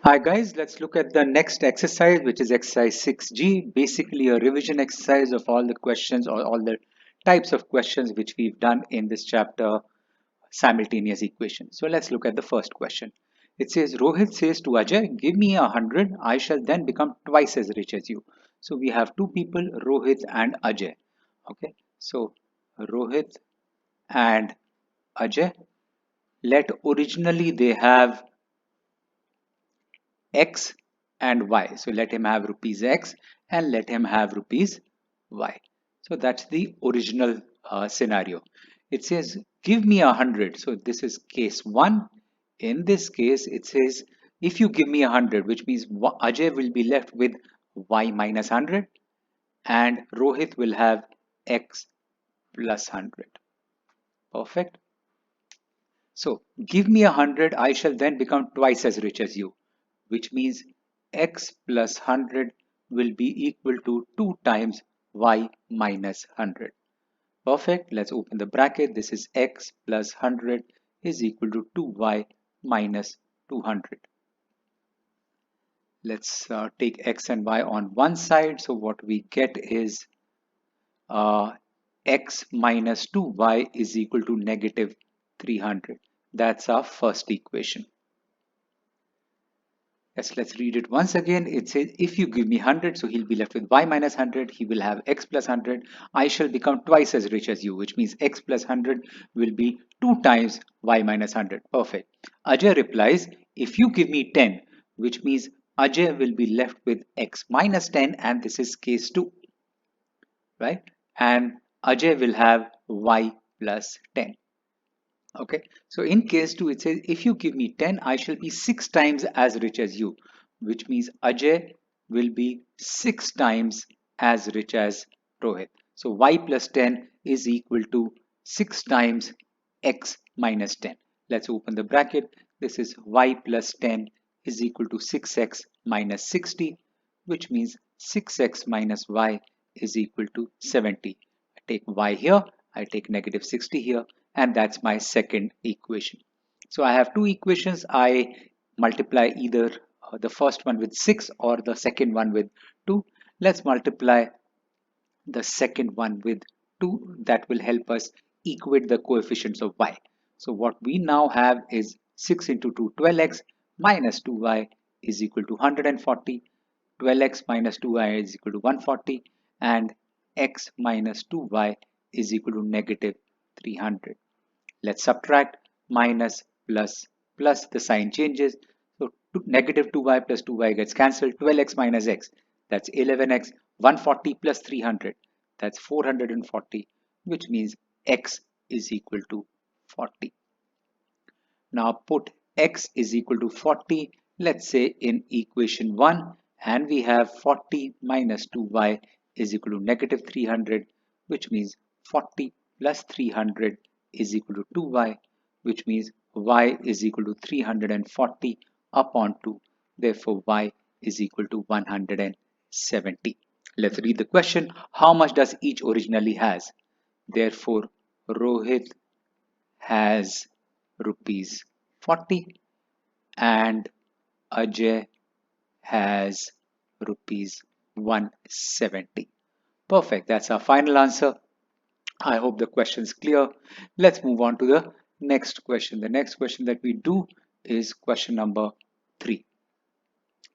Hi guys, let's look at the next exercise, which is exercise 6G, basically a revision exercise of all the questions or all the types of questions which we've done in this chapter, simultaneous equations. So let's look at the first question. It says Rohit says to Ajay, give me 100, I shall then become twice as rich as you. So we have two people, Rohit and Ajay. Okay, so Rohit and Ajay, let originally they have X and Y. So let him have rupees X and let him have rupees Y. So that's the original scenario. It says, give me 100. So this is case one. In this case, it says, if you give me 100, which means Ajay will be left with Y minus 100 and Rohit will have X plus 100. Perfect. So give me 100, I shall then become twice as rich as you, which means x plus 100 will be equal to 2 times y minus 100. Perfect. Let's open the bracket. This is x plus 100 is equal to 2y minus 200. Let's take x and y on one side. So what we get is x minus 2y is equal to negative 300. That's our first equation. Yes, let's read it once again. It says, if you give me 100, so he'll be left with y minus 100. He will have x plus 100. I shall become twice as rich as you, which means x plus 100 will be 2 times y minus 100. Perfect. Ajay replies, if you give me 10, which means Ajay will be left with x minus 10, and this is case 2, right? And Ajay will have y plus 10. Okay, so in case 2, it says, if you give me 10, I shall be 6 times as rich as you, which means Ajay will be 6 times as rich as Rohit. So y plus 10 is equal to 6 times x minus 10. Let's open the bracket. This is y plus 10 is equal to 6x minus 60, which means 6x minus y is equal to 70. I take y here, I take negative 60 here, and that's my second equation. So I have two equations. I multiply either the first one with 6 or the second one with 2. Let's multiply the second one with 2. That will help us equate the coefficients of y. So what we now have is 6 into 2, 12x minus 2y is equal to 140. 12x minus 2y is equal to 140, and x minus 2y is equal to negative 300. Let's subtract. Minus plus plus, the sign changes. So negative 2y plus 2y gets cancelled. 12x minus x, that's 11x. 140 plus 300, that's 440, which means x is equal to 40. Now put x is equal to 40, let's say in equation 1, and we have 40 minus 2y is equal to negative 300, which means 40 plus 300 is equal to 2y, which means y is equal to 340 upon 2. Therefore, y is equal to 170. Let's read the question. How much does each originally has? Therefore, Rohit has rupees 40 and Ajay has rupees 170. Perfect. That's our final answer. I hope the question is clear. Let's move on to the next question. The next question that we do is question number 3.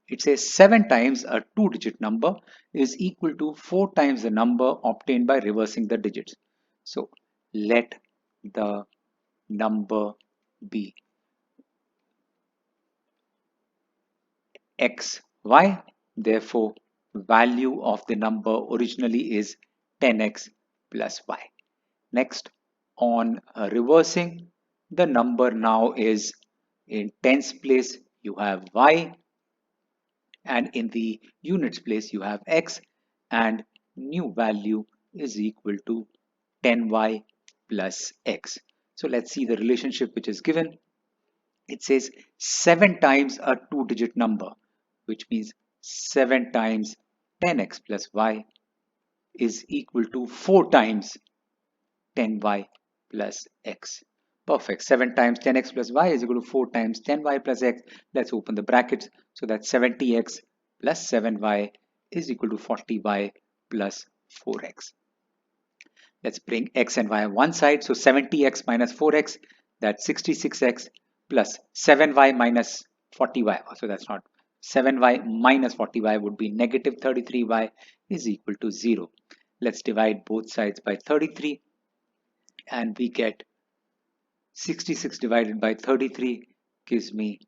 It says 7 times a 2-digit number is equal to 4 times the number obtained by reversing the digits. So let the number be x, y. Therefore, value of the number originally is 10x plus y. Next, on reversing, the number now is in tens place, you have y, and in the units place, you have x, and new value is equal to 10y plus x. So let's see the relationship which is given. It says 7 times a 2-digit number, which means 7 times 10x plus y is equal to 4 times 10y plus x. Perfect. 7 times 10x plus y is equal to 4 times 10y plus x. Let's open the brackets. So that's 70x plus 7y is equal to 40y plus 4x. Let's bring x and y on one side. So 70x minus 4x, that's 66x plus 7y minus 40y. So that's not 7y minus 40y would be negative 33y is equal to 0. Let's divide both sides by 33 and we get 66 divided by 33 gives me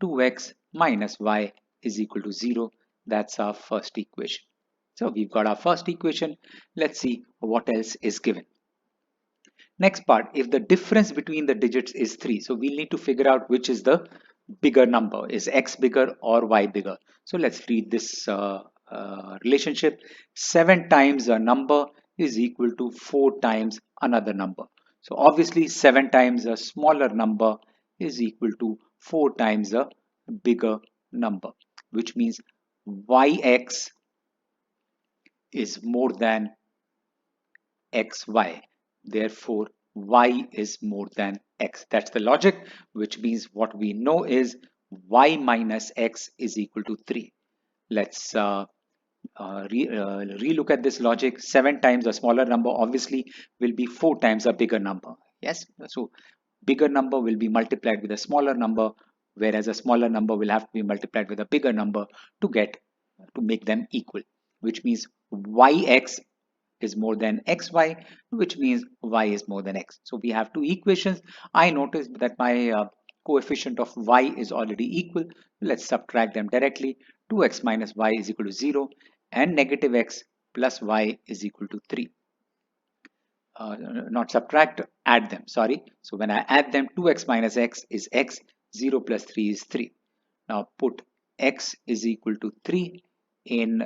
2x minus y is equal to 0. That's our first equation. So we've got our first equation. Let's see what else is given. Next part, if the difference between the digits is 3, so we'll need to figure out which is the bigger number. Is x bigger or y bigger? So let's read this relationship. 7 times a number is equal to 4 times another number. So obviously 7 times a smaller number is equal to 4 times a bigger number, which means yx is more than xy. Therefore, y is more than x. That's the logic, which means what we know is y minus x is equal to 3. Let's relook at this logic. 7 times a smaller number obviously will be 4 times a bigger number. Yes, so bigger number will be multiplied with a smaller number, whereas a smaller number will have to be multiplied with a bigger number to make them equal, which means yx is more than xy, which means y is more than x. So we have two equations. I noticed that my coefficient of y is already equal. Let's subtract them directly. 2x minus y is equal to 0 and negative x plus y is equal to 3. Not subtract, add them, sorry. So when I add them, 2x minus x is x, 0 plus 3 is 3. Now put x is equal to 3 in,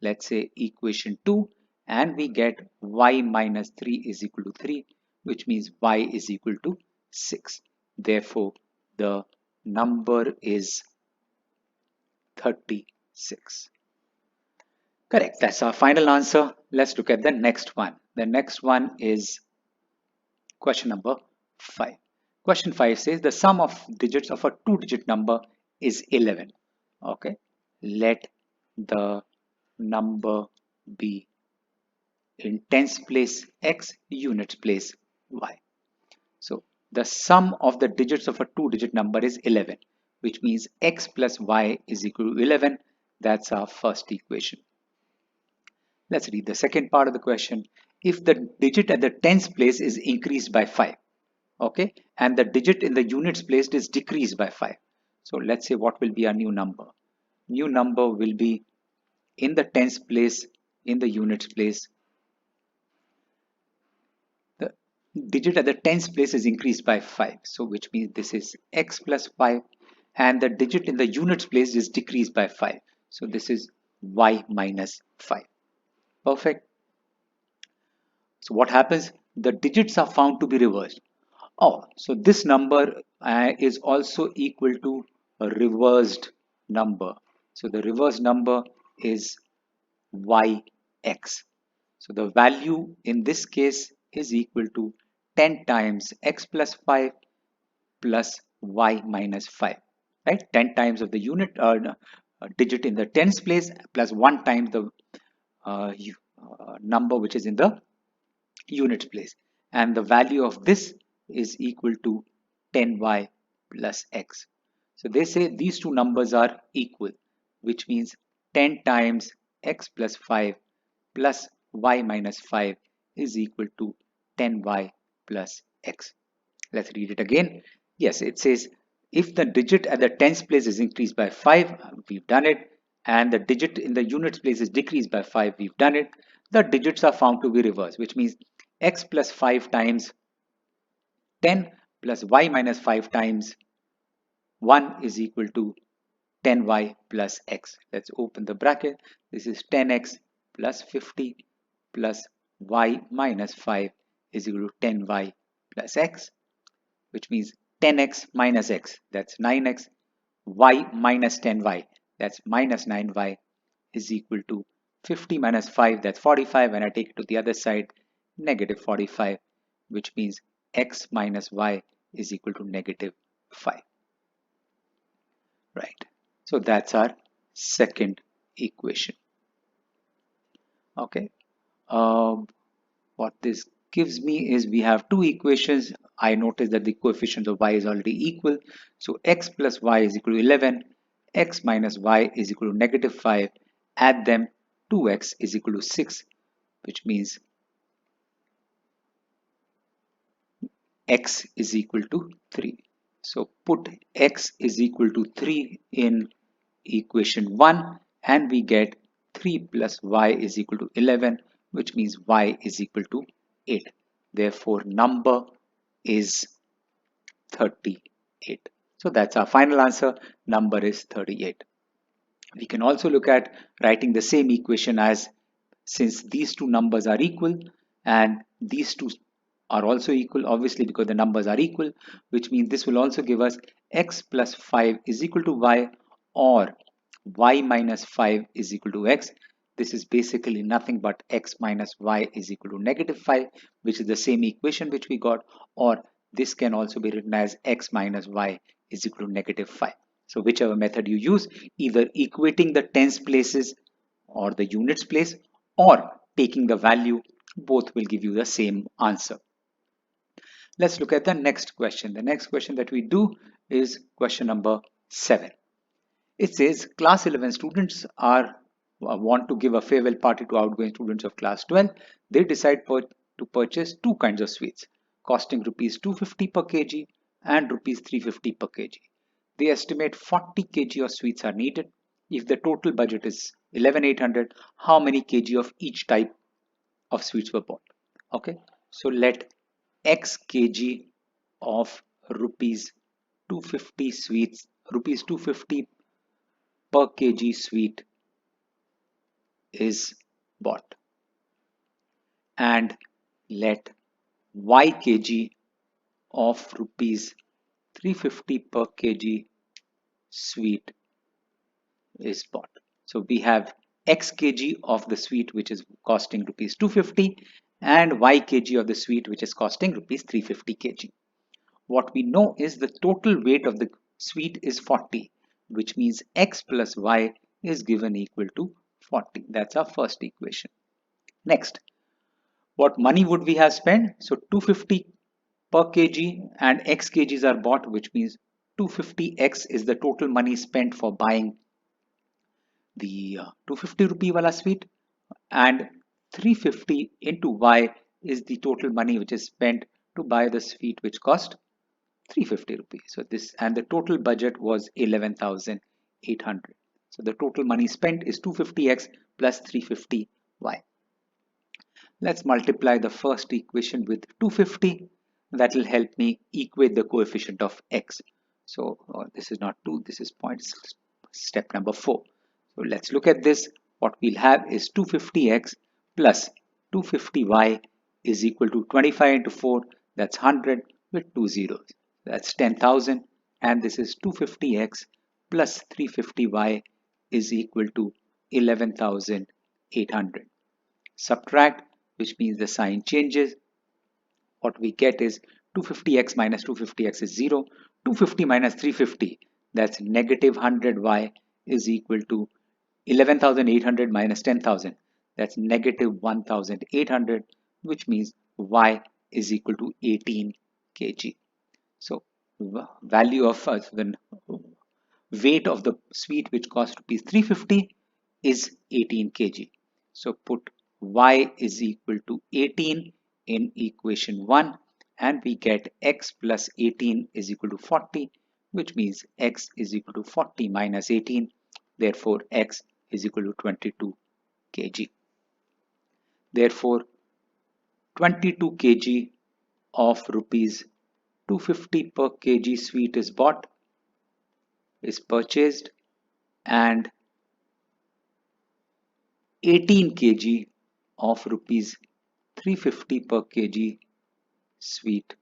let's say, equation 2, and we get y minus 3 is equal to 3, which means y is equal to 6. Therefore, the number is 36. Correct. That's our final answer. Let's look at the next one. The next one is question number 5. Question 5 says the sum of digits of a two-digit number is 11. Okay. Let the number be in tens place x, units place y. So the sum of the digits of a two-digit number is 11, which means x plus y is equal to 11. That's our first equation. Let's read the second part of the question. If the digit at the tens place is increased by 5, okay, and the digit in the units placed is decreased by 5. So let's say what will be our new number? New number will be in the tens place, in the units place. The digit at the tens place is increased by 5. So which means this is x plus 5, and the digit in the units place is decreased by 5. So this is y minus 5. Perfect. So what happens? The digits are found to be reversed. Oh, so this number is also equal to a reversed number. So the reversed number is yx. So the value in this case is equal to 10 times x plus 5 plus y minus 5. Right? 10 times of the unit digit in the tens place plus 1 times the number which is in the units place, and the value of this is equal to 10y plus x. So they say these two numbers are equal, which means 10 times x plus 5 plus y minus 5 is equal to 10y plus x. Let's read it again. Yes, it says if the digit at the tens place is increased by 5, we've done it, and the digit in the units place is decreased by 5, we've done it. The digits are found to be reversed, which means x plus 5 times 10 plus y minus 5 times 1 is equal to 10y plus x. Let's open the bracket. This is 10x plus 50 plus y minus 5 is equal to 10y plus x, which means 10x minus x, that's 9x, y minus 10y, that's minus 9y, is equal to 50 minus 5, that's 45, and I take it to the other side, negative 45, which means x minus y is equal to negative 5. Right. So that's our second equation. Okay. What this gives me is we have two equations. I notice that the coefficient of y is already equal. So x plus y is equal to 11. X minus y is equal to negative 5. Add them. 2x is equal to 6, which means x is equal to 3. So put x is equal to 3 in equation 1 and we get 3 plus y is equal to 11, which means y is equal to 8. Therefore, number is 38. So that's our final answer. Number is 38. We can also look at writing the same equation as, since these two numbers are equal and these two are also equal, obviously because the numbers are equal, which means this will also give us x plus 5 is equal to y, or y minus 5 is equal to x. This is basically nothing but x minus y is equal to negative 5, which is the same equation which we got, or this can also be written as x minus y is equal to negative 5. So whichever method you use, either equating the tens places or the units place, or taking the value, both will give you the same answer. Let's look at the next question. The next question that we do is question number 7. It says class 11 students want to give a farewell party to outgoing students of class 12. They decide to purchase two kinds of sweets costing rupees 250 per kg and rupees 350 per kg. They estimate 40 kg of sweets are needed. If the total budget is 11,800, how many kg of each type of sweets were bought? Okay, so let x kg of rupees 250 sweets, rupees 250 per kg sweet is bought, and let y kg of rupees 350 per kg sweet is bought. So we have x kg of the sweet which is costing rupees 250 and y kg of the sweet which is costing rupees 350 kg. What we know is the total weight of the sweet is 40, which means x plus y is given equal to 40. That's our first equation. Next, what money would we have spent? So 250 per kg and x kgs are bought, which means 250x is the total money spent for buying the 250 rupee wala sweet, and 350 into y is the total money which is spent to buy the sweet which cost 350 rupees. So this, and the total budget was 11,800. So the total money spent is 250x plus 350y. Let's multiply the first equation with 250. That will help me equate the coefficient of x. So this is not 2, this is step number 4. So let's look at this. What we'll have is 250x plus 250y is equal to 25 into 4, that's 100 with 2 zeros. That's 10,000, and this is 250x plus 350y is equal to 11,800. Subtract, which means the sign changes. What we get is 250x minus 250x is 0. 250 minus 350, that's negative 100y is equal to 11,800 minus 10,000. That's negative 1,800, which means y is equal to 18 kg. So value of the weight of the sweet which cost rupees 350 is 18 kg. So put y is equal to 18 in equation 1 and we get x plus 18 is equal to 40, which means x is equal to 40 minus 18. Therefore, x is equal to 22 kg. Therefore, 22 kg of rupees 250 per kg sweet is bought, is purchased, and 18 kg of rupees 350 per kg sweet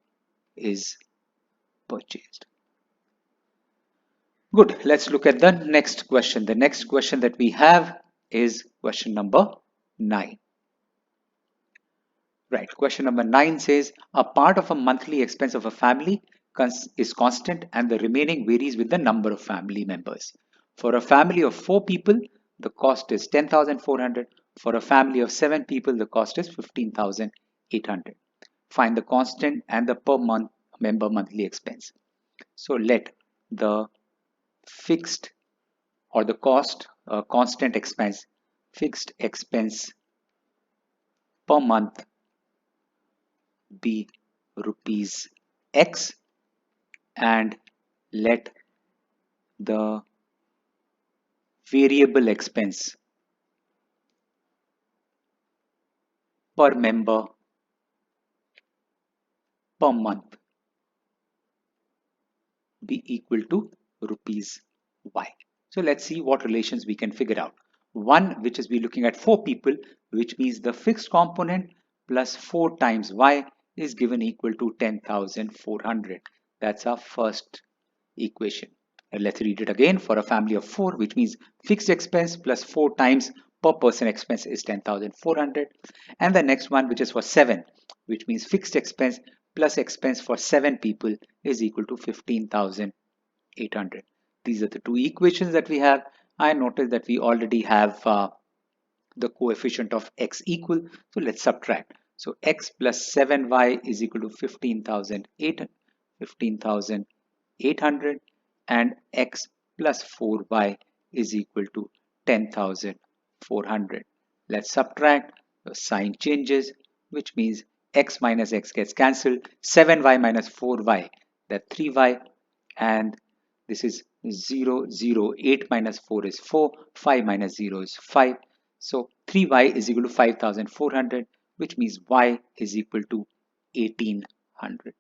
is purchased. Good. Let's look at the next question. The next question that we have is question number 9. Right. Question number 9 says a part of a monthly expense of a family is constant and the remaining varies with the number of family members. For a family of 4 people, the cost is 10,400. For a family of 7 people, the cost is 15,800. Find the constant and the per month member monthly expense. So let the fixed or the cost constant expense, fixed expense per month be rupees X, and let the variable expense per member per month be equal to rupees Y. So let's see what relations we can figure out. One, which is we're looking at 4 people, which means the fixed component plus 4 times Y is given equal to 10,400. That's our first equation. And let's read it again. For a family of 4, which means fixed expense plus 4 times per person expense is 10,400. And the next one, which is for 7, which means fixed expense plus expense for 7 people is equal to 15,800. These are the two equations that we have. I noticed that we already have the coefficient of x equal. So let's subtract. So x plus 7y is equal to 15,800 and x plus 4y is equal to 10,400. Let's subtract. The sign changes, which means x minus x gets cancelled. 7y minus 4y, that 3y, and this is 0, 0, 8 minus 4 is 4, 5 minus 0 is 5. So 3y is equal to 5,400, which means y is equal to 1,800.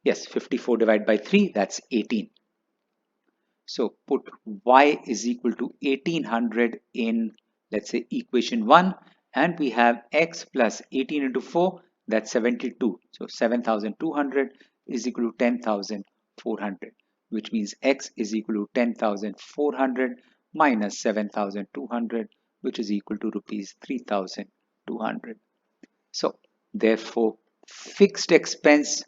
Yes, 54 divided by 3, that's 18. So put y is equal to 1,800 in, let's say, equation 1, and we have x plus 18 into 4, that's 72. So 7,200 is equal to 10,400, which means x is equal to 10,400 minus 7,200, which is equal to rupees 3,200. So therefore, fixed expense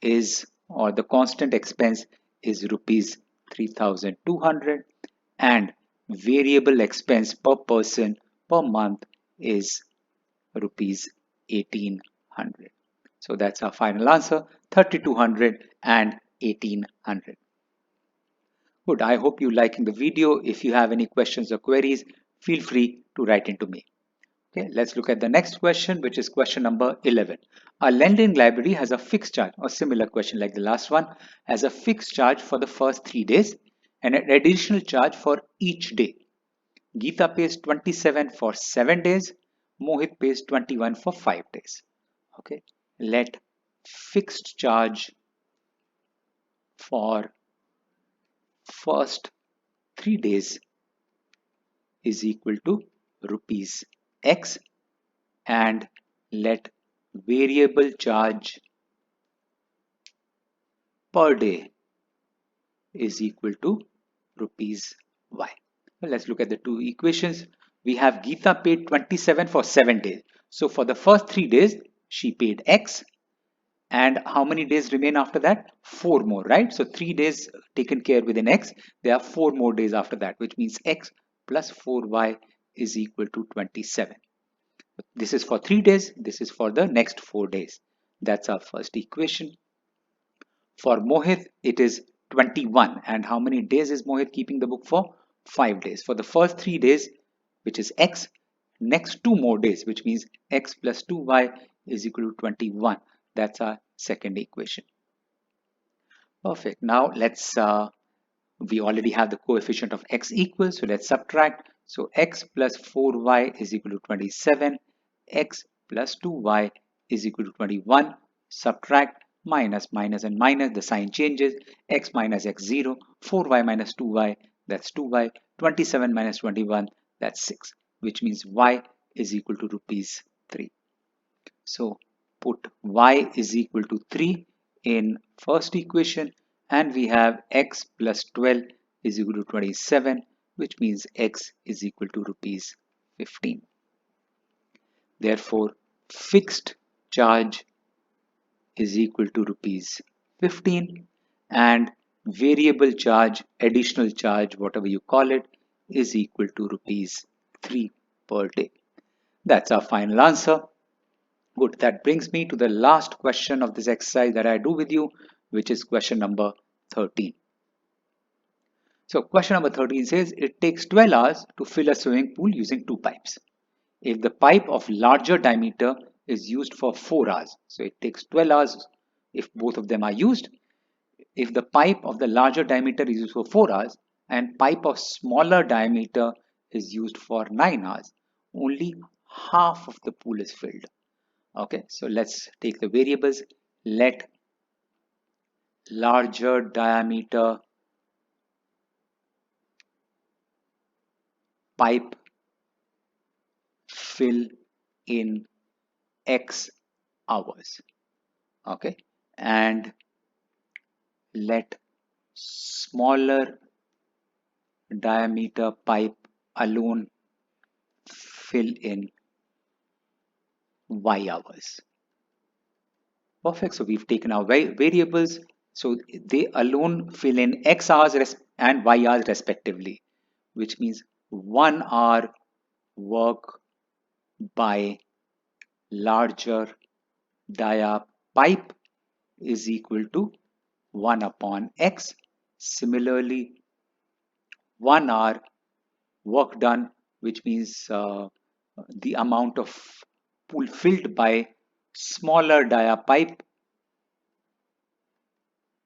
is, or the constant expense is rupees 3,200, and variable expense per person per month is rupees 1,800. So that's our final answer, 3,200 and 1,800. Good. I hope you're liking the video. If you have any questions or queries, feel free to write into me. Okay, let's look at the next question, which is question number 11. A lending library has a fixed charge, or similar question like the last one, has a fixed charge for the first 3 days and an additional charge for each day. Geeta pays 27 for 7 days, Mohit pays 21 for 5 days. Okay, let fixed charge for first 3 days is equal to rupees X, and let variable charge per day is equal to rupees Y. Well, let's look at the two equations. We have Geeta paid 27 for 7 days. So for the first 3 days, she paid X. And how many days remain after that? 4 more, right? So 3 days taken care within X. There are 4 more days after that, which means X plus 4Y is equal to 27. This is for 3 days. This is for the next 4 days. That's our first equation. For Mohit, it is 21. And how many days is Mohit keeping the book for? 5 days. For the first 3 days, which is X, next 2 more days, which means X plus 2Y is equal to 21. That's our second equation. Perfect. Now we already have the coefficient of X equal, so let's subtract. So X plus 4Y is equal to 27. X plus 2Y is equal to 21. Subtract, minus, minus and minus, the sign changes. X minus X 0, 4Y minus 2Y, that's 2Y. 27 minus 21, that's 6, which means Y is equal to rupees 3. So put Y is equal to 3 in first equation, and we have X plus 12 is equal to 27, which means X is equal to rupees 15. Therefore, fixed charge is equal to rupees 15, and variable charge, additional charge, whatever you call it, is equal to rupees 3 per day. That's our final answer. Good. That brings me to the last question of this exercise that I do with you, which is question number 13. So question number 13 says it takes 12 hours to fill a swimming pool using two pipes. If the pipe of larger diameter is used for 4 hours, so it takes 12 hours if both of them are used. If the pipe of the larger diameter is used for 4 hours and pipe of smaller diameter is used for 9 hours, only half of the pool is filled. Okay, so let's take the variables. Let larger diameter pipe fill in X hours. Okay, and let smaller diameter pipe alone fill in Y hours. Perfect. So we've taken our variables. So they alone fill in X hours and Y hours respectively, which means 1 hour work by larger dia pipe is equal to 1 upon X. Similarly, 1 hour work done, which means the amount of pool filled by smaller dia pipe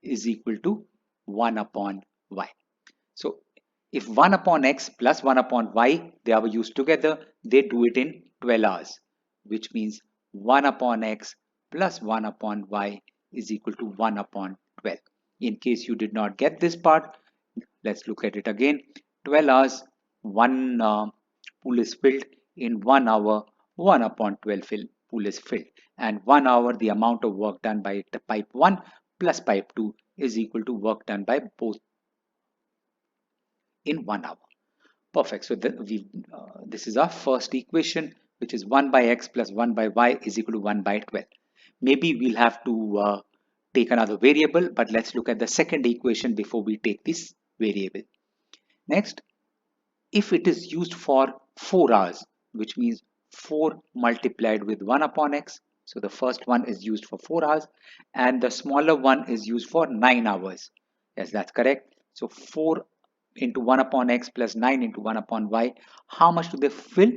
is equal to 1 upon Y. So if 1 upon X plus 1 upon Y, they are used together, they do it in 12 hours, which means 1 upon X plus 1 upon Y is equal to 1 upon 12. In case you did not get this part, let's look at it again. 12 hours, one pool is filled. In 1 hour, 1 upon 12 pool is filled. And 1 hour, the amount of work done by the pipe 1 plus pipe 2 is equal to work done by both in 1 hour. Perfect. So this is our first equation, which is 1 by x plus 1 by y is equal to 1 by 12. Maybe we'll have to take another variable, but let's look at the second equation before we take this variable. Next, if it is used for 4 hours, which means 4 multiplied with 1 upon x. So the first one is used for 4 hours and the smaller one is used for 9 hours. Yes, that's correct. So 4 into 1 upon x plus 9 into 1 upon y. How much do they fill?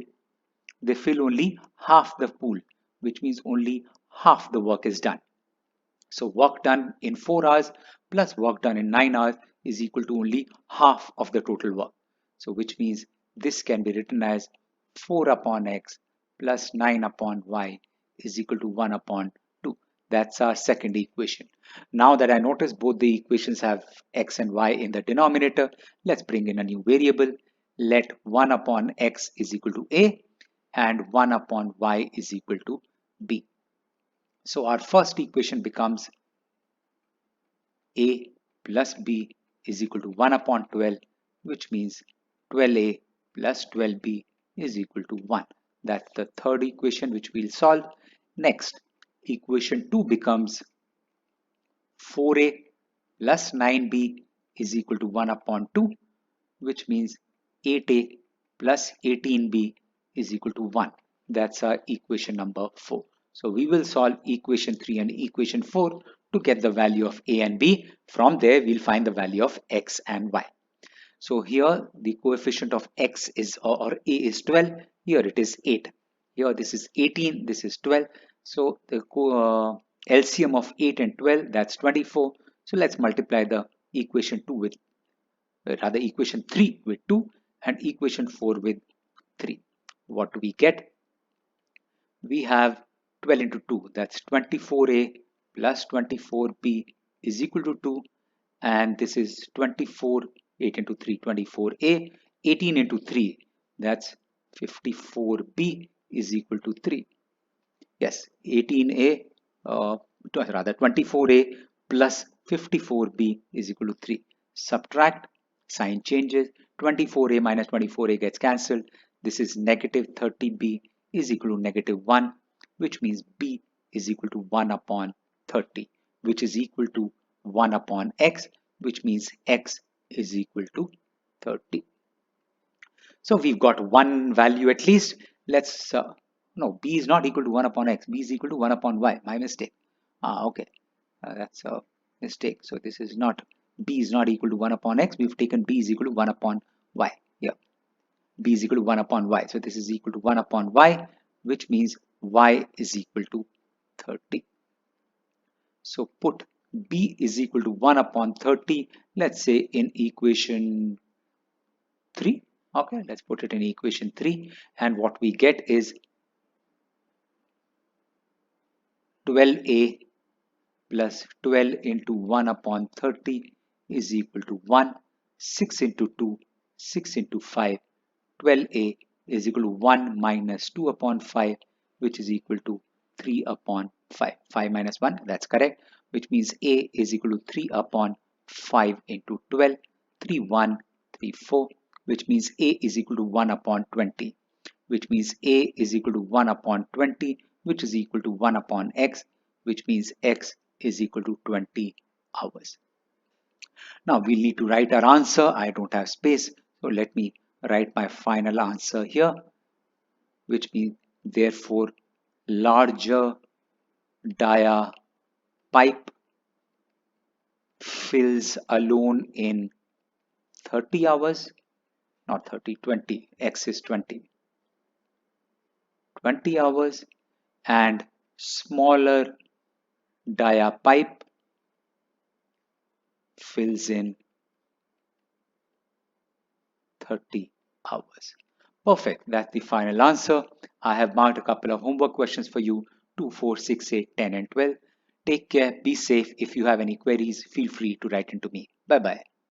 They fill only half the pool, which means only half the work is done. So work done in 4 hours plus work done in 9 hours is equal to only half of the total work. So which means this can be written as 4 upon x plus 9 upon y is equal to 1 upon 2. That's our second equation. Now that I notice both the equations have x and y in the denominator, let's bring in a new variable. Let 1 upon x is equal to a and 1 upon y is equal to b. So our first equation becomes a plus b is equal to 1 upon 12, which means 12a plus 12b is equal to 1. That's the third equation which we'll solve. Next, equation 2 becomes 4a plus 9b is equal to 1 upon 2, which means 8a plus 18b is equal to 1. That's our equation number 4. So we will solve equation 3 and equation 4 to get the value of a and b. From there, we'll find the value of x and y. So here the coefficient of x is or a is 12. Here it is 8. Here this is 18. This is 12. So the LCM of 8 and 12, that's 24. So let's multiply the equation 2 with rather equation 3 with 2 and equation 4 with 3. What do we get? We have 12 into 2, that's 24a plus 24b is equal to 2, and this is 24, 8 into 3, 24a, 18 into 3, that's 54b is equal to 3. Yes, 18a, rather 24a plus 54b is equal to 3. Subtract, sign changes, 24a minus 24a gets cancelled. This is negative 30b is equal to negative 1, which means b is equal to 1 upon 30, which is equal to 1 upon x, which means x is equal to 30. So we've got one value at least. Let's, no, b is not equal to 1 upon x. B is equal to 1 upon y. My mistake. Okay. That's a mistake. So this is not, b is not equal to 1 upon x. We've taken b is equal to 1 upon y. Yeah. B is equal to 1 upon y. So this is equal to 1 upon y, which means y is equal to 30. So put b is equal to 1 upon 30, let's say in equation 3. Okay, let's put it in equation 3. And what we get is 12a plus 12 into 1 upon 30 is equal to 1. 6 into 2, 6 into 5, 12a is equal to 1 minus 2 upon 5, which is equal to 3 upon 5. 5 minus 1, that's correct, which means a is equal to 3 upon 5 into 12, 3, 1, 3, 4, which means a is equal to 1 upon 20, which means a is equal to 1 upon 20, which is equal to 1 upon x, which means x is equal to 20 hours. Now we need to write our answer. I don't have space, so let me write my final answer here, which means therefore larger dia pipe fills alone in 30 hours, not 30, 20, x is 20, 20 hours, and smaller dia pipe fills in 30 hours. Perfect. That's the final answer. I have marked a couple of homework questions for you: 2, 4, 6, 8, 10, and 12. Take care. Be safe. If you have any queries, feel free to write into me. Bye bye.